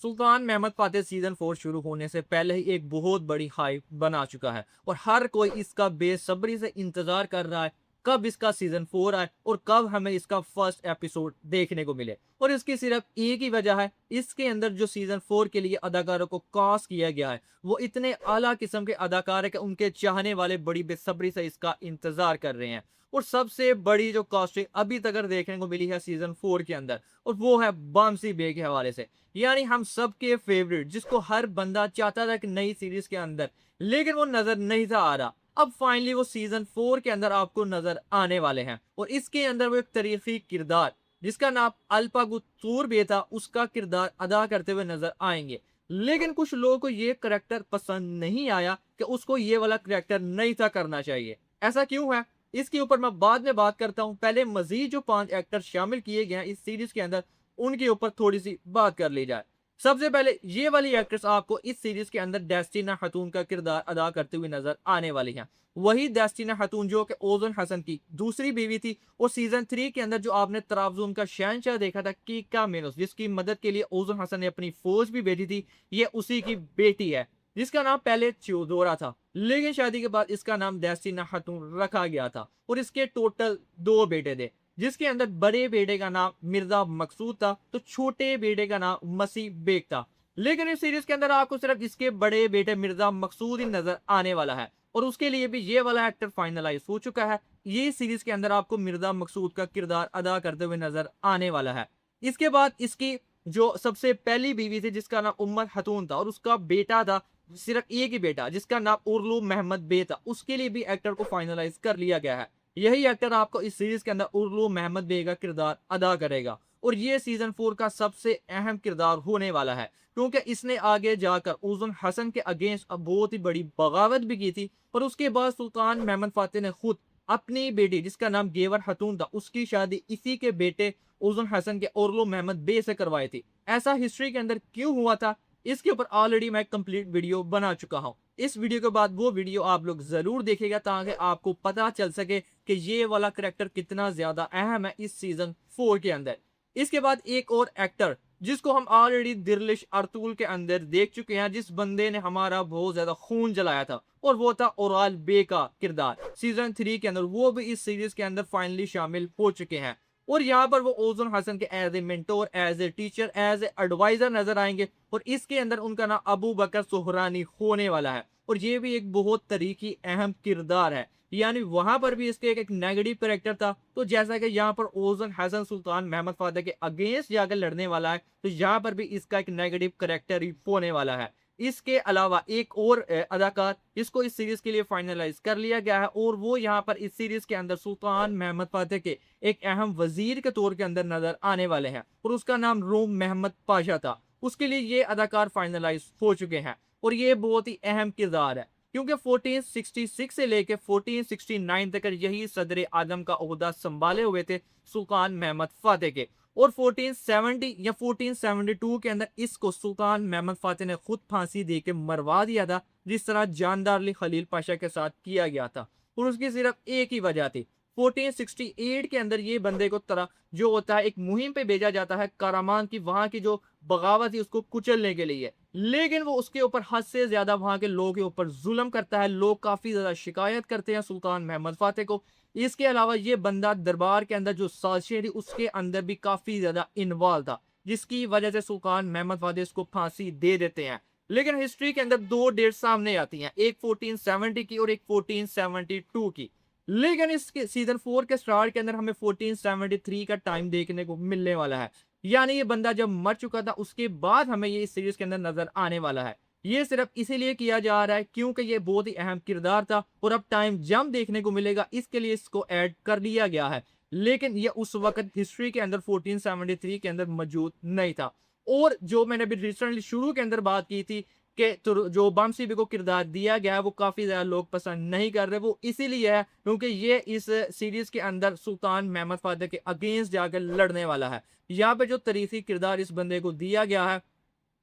सुल्तान Mahmad Fateh season 4 शुरू होने से पहले ही एक बहुत बड़ी हाइप बना चुका है और हर कोई इसका बेसब्री से इंतजार कर रहा है कब इसका सीजन 4 आए और कब हमें इसका फर्स्ट एपिसोड देखने को मिले। और इसकी सिर्फ एक ही वजह है, इसके अंदर जो सीजन 4 के लिए अदाकारों को कास्ट किया गया है वो इतने आला किस्म के अदाकार है कि उनके चाहने वाले बड़ी बेसब्री से इसका इंतजार कर रहे हैं। और सबसे बड़ी जो कास्टिंग अभी तक देखने को मिली है सीजन 4 के अंदर, और वो है बामसी बे के हवाले से, यानी हम सबके फेवरेट जिसको हर बंदा चाहता था कि नई सीरीज के अंदर, लेकिन वो नजर नहीं था आ रहा। अब फाइनली वो सीजन 4 के अंदर आपको नजर आने वाले हैं और इसके अंदर वो एक तारीखी किरदार जिसका नाम अल्पागुतूर बे था उसका किरदार अदा करते हुए नजर आएंगे। लेकिन कुछ लोगों को ये करेक्टर पसंद नहीं आया कि उसको ये वाला करेक्टर नहीं था करना चाहिए। ऐसा क्यों है इसके ऊपर मैं बाद में बात करता हूं। पहले मजीद जो 5 एक्टर शामिल किए गए हैं इस सीरीज के अंदर उनके ऊपर थोड़ी सी बात कर ली जाए। सबसे पहले ये वाली एक्ट्रेस आपको इस सीरीज के अंदर डेस्टिना खातून का किरदार अदा करते हुए नजर आने वाली हैं। वही डेस्टिना खातून जो कि ओजन हसन की दूसरी बीवी थी और सीजन 3 के अंदर जो आपने तरावजुन का शहनशाह देखा था कीका मेनोस, जिसकी मदद के लिए ओजन हसन ने अपनी फौज भी भेजी थी, ये उसी की बेटी है जिसका नाम पहले च्योदोरा था, लेकिन शादी के बाद इसका नाम डेस्टिना खातून रखा गया था। और इसके टोटल 2 बेटे थे जिसके अंदर बड़े बेटे का नाम मिर्जा मकसूद था तो छोटे बेटे का नाम मसीह बेग था। लेकिन इस सीरीज के अंदर आपको सिर्फ इसके बड़े बेटे मिर्जा मकसूद ही नजर आने वाला है और उसके लिए भी ये वाला एक्टर फाइनलाइज हो चुका है। ये सीरीज के अंदर आपको मिर्जा मकसूद का किरदार अदा करते हुए नजर आने वाला है। इसके बाद इसकी जो सबसे पहली बीवी थी जिसका नाम उम्मत खतून था और उसका बेटा था, सिर्फ एक ही बेटा जिसका नाम उर्लू मोहम्मद बे था, उसके लिए भी एक्टर को फाइनलाइज कर लिया गया है। यही एक्टर आपको इस सीरीज के अंदर उर्लू मोहम्मद बे का किरदार अदा करेगा और ये सीजन 4 का सबसे अहम किरदार होने वाला है क्योंकि इसने आगे जाकर उज़ुन हसन के अगेंस्ट बहुत ही बड़ी बगावत भी की थी और उसके बाद सुल्तान महमद फातेह ने खुद अपनी बेटी जिसका नाम गेवर खतून था उसकी शादी इसी के बेटे उज़ुन हसन के उर्लू मोहम्मद बे से करवाई थी। ऐसा हिस्ट्री के अंदर क्यों हुआ था इसके ऊपर ऑलरेडी मैं कंप्लीट वीडियो बना चुका हूं। इस वीडियो के बाद वो वीडियो आप लोग जरूर देखिएगा ताकि आपको पता चल सके कि ये वाला करेक्टर कितना ज्यादा अहम है इस सीजन 4 के अंदर। इसके बाद एक और एक्टर जिसको हम ऑलरेडी दिरलिश अर्तुल के अंदर देख चुके हैं, जिस बंदे ने हमारा बहुत ज्यादा खून जलाया था, और वो था ओराल बे का किरदार सीजन 3 के अंदर। वो भी इस सीरीज के अंदर फाइनली शामिल हो चुके हैं और यहाँ पर वो ओजन हसन के as a mentor, as a teacher, as a adviser नजर आएंगे और इसके अंदर उनका नाम अबू बकर सोहरानी होने वाला है और ये भी एक बहुत तरीकी अहम किरदार है। यानी वहां पर भी इसके एक नेगेटिव कैरेक्टर था, तो जैसा कि यहाँ पर ओजन हसन सुल्तान महमद फातेह के अगेंस्ट जाकर लड़ने वाला है तो यहाँ पर भी इसका एक नेगेटिव कैरेक्टर ही होने वाला है। इसके अलावा एक और अदाकार जिसको इस सीरीज के लिए फाइनलाइज कर लिया गया है और वो यहाँ पर इस सीरीज के अंदर सुल्तान महमद फातेह के एक अहम वजीर के तौर के अंदर नजर आने वाले हैं और उसका नाम रोम मोहम्मद पाशा था। उसके लिए ये अदाकार फाइनलाइज हो चुके हैं और ये बहुत ही अहम किरदार है क्योंकि 1466 से लेकर 1469 तक यही सदर आजम का ओहदा संभाले हुए थे सुल्तान महमद फातेह के, और 1470 या 1472 के अंदर इसको सुल्तान महमद फातेह ने खुद फांसी दे के मरवा दिया था, जिस तरह जानदार अली खलील पाशा के साथ किया गया था। और उसकी सिर्फ एक ही वजह थी, 1468 के अंदर ये बंदे को तरह जो होता है एक मुहिम पे भेजा जाता है करामान की, वहां की जो बगावत थी उसको कुचलने के लिए, लेकिन वो उसके ऊपर हद से ज्यादा वहां के लोगों के ऊपर जुल्म करता है। लोग काफी ज्यादा शिकायत करते हैं सुल्तान महमद फातेह को। इसके अलावा ये बंदा दरबार के अंदर जो साजिशें थी उसके अंदर भी काफी ज्यादा इन्वॉल्व था, जिसकी वजह से सुल्तान महमद फातेह इसको फांसी दे देते हैं। लेकिन हिस्ट्री के अंदर 2 डेट सामने आती हैं, एक 1470 की और एक 1472 की। लेकिन इसके सीजन 4 के स्टार्ट के अंदर हमें 1473 का टाइम देखने को मिलने वाला है, यानी ये बंदा जब मर चुका था उसके बाद हमें ये इस सीरीज के अंदर नजर आने वाला है। ये सिर्फ इसीलिए किया जा रहा है क्योंकि ये बहुत ही अहम किरदार था और अब टाइम जंप देखने को मिलेगा, इसके लिए इसको ऐड कर लिया गया है। लेकिन ये उस वक्त हिस्ट्री के अंदर 1473 के अंदर मौजूद नहीं था। और जो मैंने अभी रिसेंटली शुरू के अंदर बात की थी कि तो जो बामसी बे को किरदार दिया गया है वो काफी ज्यादा लोग पसंद नहीं कर रहे, वो इसीलिए है क्योंकि ये इस सीरीज के अंदर सुल्तान महमद फातेह के अगेंस्ट जाकर लड़ने वाला है। यहाँ पे जो तरीकी किरदार इस बंदे को दिया गया है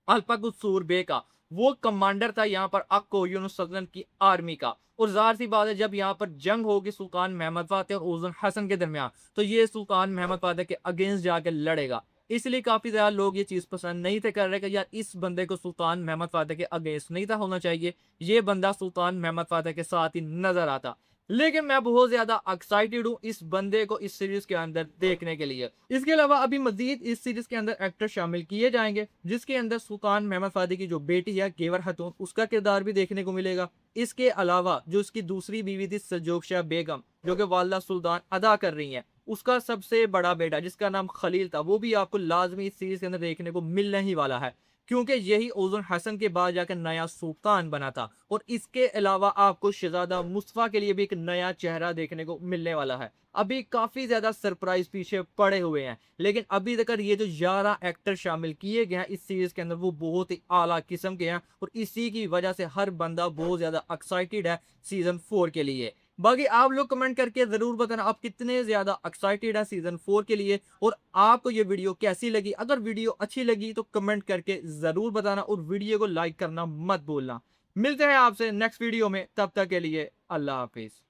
अल्पागुसूर बे का, वो कमांडर था यहाँ पर अक्को यूनुस सल्तनत की आर्मी का। और जाहिर सी बात है जब यहाँ पर जंग होगी सुल्तान महमद फातेह और उज़ुन हसन के दरमियान तो ये सुल्तान महमद फातेह के अगेंस्ट जाकर लड़ेगा। इसलिए काफ़ी ज़्यादा लोग ये चीज़ पसंद नहीं थे कर रहे कि यार इस बंदे को सुल्तान महमद फ़ातह के अगेंस्ट नहीं था होना चाहिए। ये बंदा सुल्तान महमद फ़ातह के साथ ही नज़र आता। लेकिन मैं बहुत ज़्यादा एक्साइटेड हूँ इस बंदे को इस सीरीज़ के अंदर देखने के लिए। इसके अलावा अभी मज़ीद इस सीरीज़ के अंदर एक्टर शामिल किए जाएँगे, जिसके अंदर सुल्तान महमद फ़ातह की जो बेटी है गेवर खातून, उसका किरदार भी देखने को मिलेगा। इसके अलावा जो उसकी दूसरी बीवी थी सजोग शाह बेगम, जो कि वालिदा सुल्तान अदा कर रही हैं, उसका सबसे बड़ा बेटा जिसका नाम खलील था, वो भी आपको लाज़मी इस सीरीज़ के अंदर देखने को मिलने ही वाला है। क्योंकि यही ओज़ुन हसन के बाद जाकर नया सुल्तान बना था। और इसके अलावा आपको शहज़ादा मुस्तफ़ा के लिए भी एक नया चेहरा देखने को मिलने वाला है। अभी काफ़ी ज़्यादा सरप्राइज़ पीछे पड़े हुए हैं, लेकिन अभी तक ये जो 11 एक्टर शामिल किए गए हैं इस सीरीज़ के अंदर, वो बहुत ही आला किस्म के हैं और इसी की वजह से हर बंदा बहुत ज़्यादा एक्साइटेड है सीज़न 4 के लिए। बाकी आप लोग कमेंट करके ज़रूर बताना आप कितने ज़्यादा एक्साइटेड हैं सीज़न 4 के लिए और आपको ये वीडियो कैसी लगी। अगर वीडियो अच्छी लगी तो कमेंट करके ज़रूर बताना और वीडियो को लाइक करना मत भूलना। मिलते हैं आपसे नेक्स्ट वीडियो में, तब तक के लिए अल्लाह हाफ़िज़।